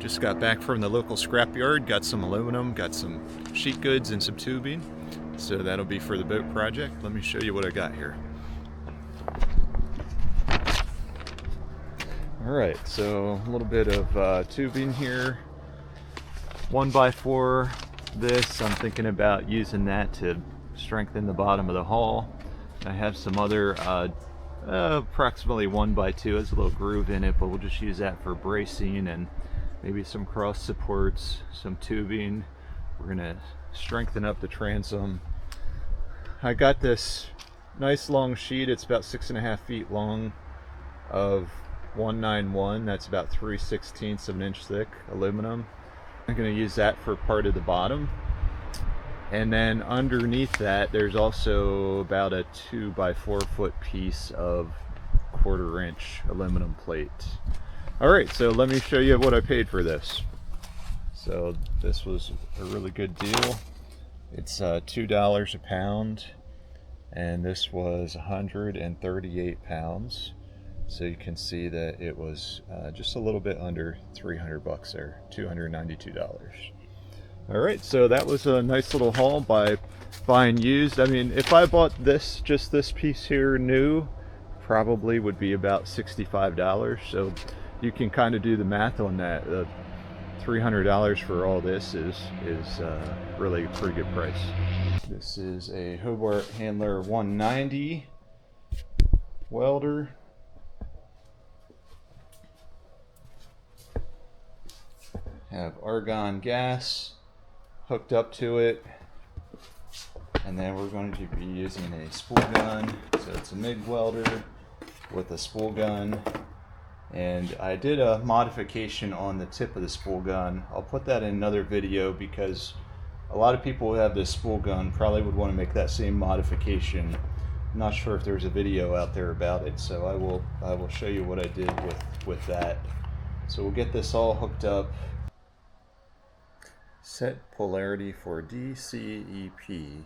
Just got back from the local scrapyard, got some aluminum, got some sheet goods and some tubing. So that'll be for the boat project. Let me show you what I got here. Alright, so a little bit of tubing here. 1x4. This, I'm thinking about using that to strengthen the bottom of the hull. I have some other approximately 1x2, has a little groove in it, but we'll just use that for bracing and maybe some cross supports, some tubing. We're gonna strengthen up the transom. I got this nice long sheet, it's about 6.5 feet long, of 191, that's about 3/16 of an inch thick aluminum. I'm gonna use that for part of the bottom. And then underneath that, there's also about a 2x4 foot piece of 1/4 inch aluminum plate. All right, so let me show you what I paid for this. So this was a really good deal. It's $2 a pound, and this was 138 pounds. So you can see that it was just a little bit under 300 bucks there, $292. All right, so that was a nice little haul by buying used. I mean, if I bought this, just this piece here new, probably would be about $65. So you can kind of do the math on that. $300 for all this is really a pretty good price. This is a Hobart Handler 190 welder. Have argon gas hooked up to it, and then we're going to be using a spool gun. So it's a MIG welder with a spool gun, and I did a modification on the tip of the spool gun. I'll put that in another video because a lot of people who have this spool gun probably would want to make that same modification. I'm not sure if there's a video out there about it, so I will show you what I did with that. So we'll get this all hooked up. Set polarity for DCEP.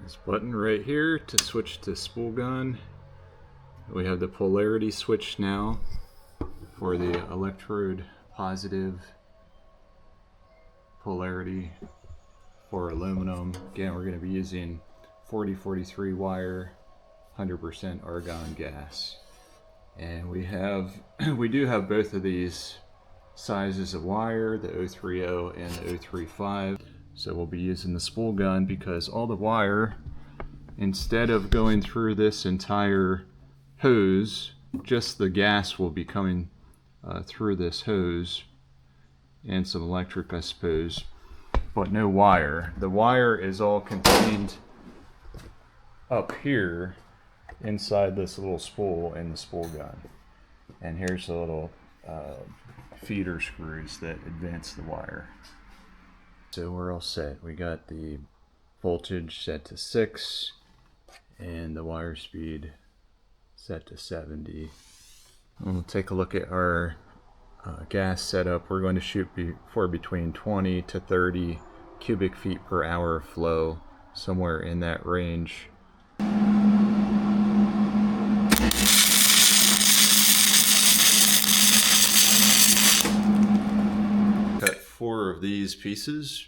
This button right here to switch to spool gun. We have the polarity switch now for the electrode positive polarity for aluminum. Again, we're going to be using 4043 wire, 100% argon gas. And we do have both of these sizes of wire, the 030 and the 035. So we'll be using the spool gun because all the wire, instead of going through this entire hose, just the gas will be coming through this hose and some electric, I suppose, but no wire. The wire is all contained up here inside this little spool in the spool gun. And here's the little feeder screws that advance the wire. So we're all set. We got the voltage set to 6 and the wire speed set to 70. And we'll take a look at our gas setup. We're going to shoot for between 20 to 30 cubic feet per hour flow, somewhere in that range. Cut 4 of these pieces,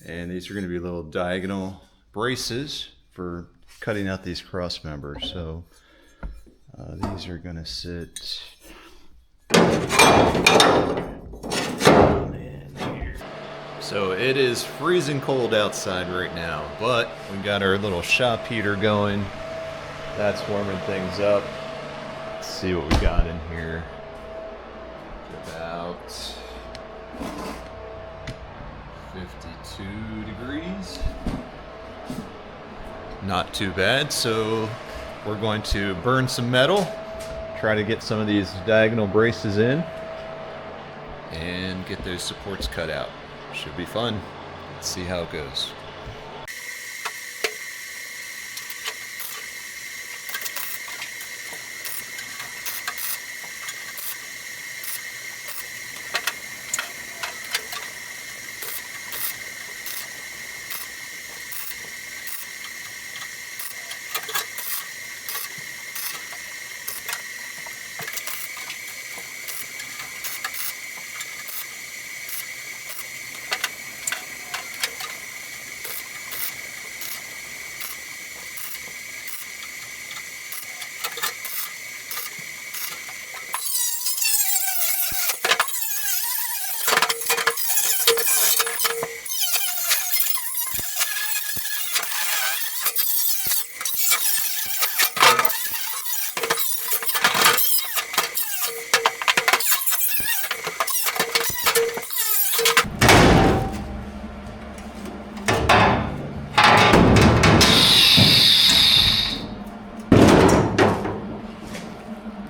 and these are going to be little diagonal braces for cutting out these cross members. So these are going to sit in here. So it is freezing cold outside right now, but we got our little shop heater going. That's warming things up. Let's see what we got in here. About 52 degrees. Not too bad. So we're going to burn some metal, try to get some of these diagonal braces in, and get those supports cut out. Should be fun. Let's see how it goes.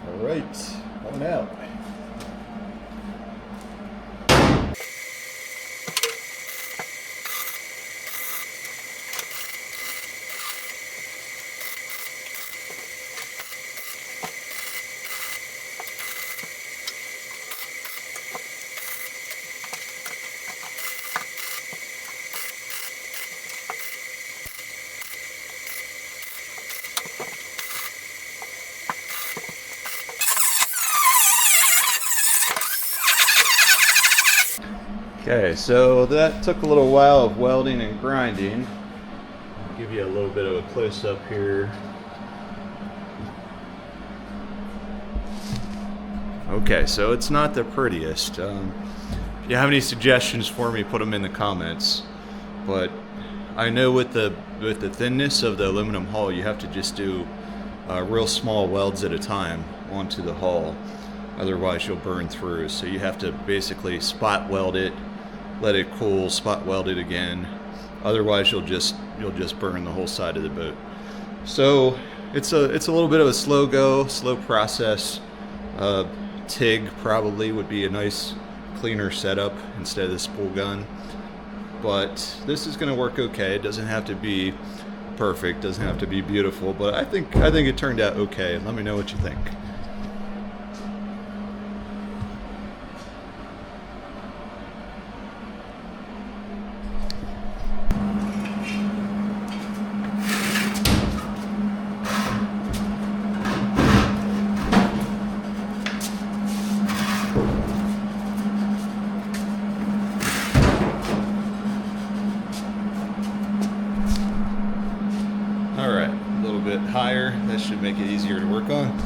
Alright, coming out. Okay, so that took a little while of welding and grinding. I'll give you a little bit of a close-up here. Okay, so it's not the prettiest. If you have any suggestions for me, put them in the comments. But I know with the thinness of the aluminum hull, you have to just do real small welds at a time onto the hull. Otherwise, you'll burn through. So you have to basically spot weld it, let it cool, spot weld it again. Otherwise, you'll just burn the whole side of the boat. So it's a little bit of a slow go, slow process. TIG probably would be a nice cleaner setup instead of the spool gun. But this is going to work okay. It doesn't have to be perfect, doesn't have to be beautiful, but I think it turned out okay. Let me know what you think. Alright, a little bit higher. That should make it easier to work on.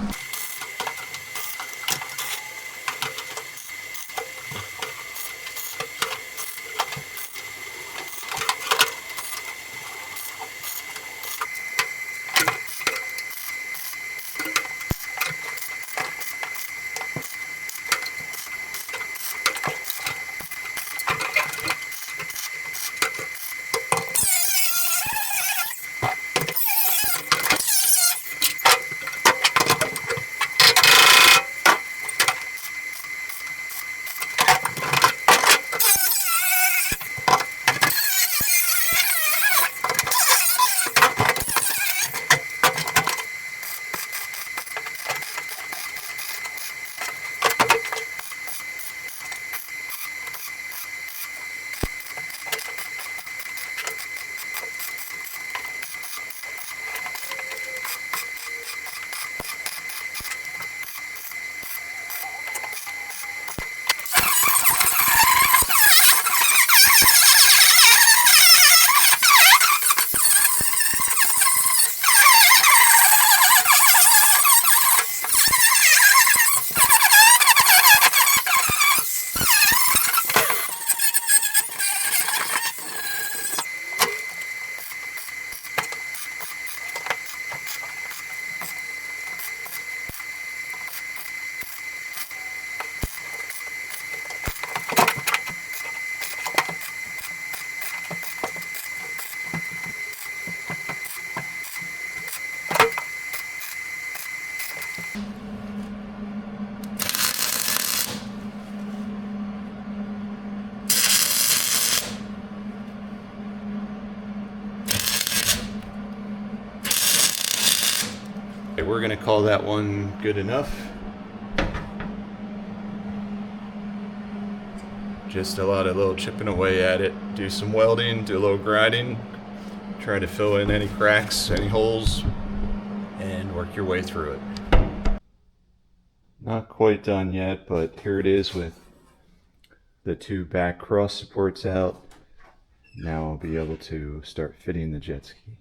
Okay, we're gonna call that one good enough. Just a lot of little chipping away at it. Do some welding, do a little grinding, try to fill in any cracks, any holes, and work your way through it. Not quite done yet, but here it is with the two back cross supports out. Now I'll be able to start fitting the jet ski.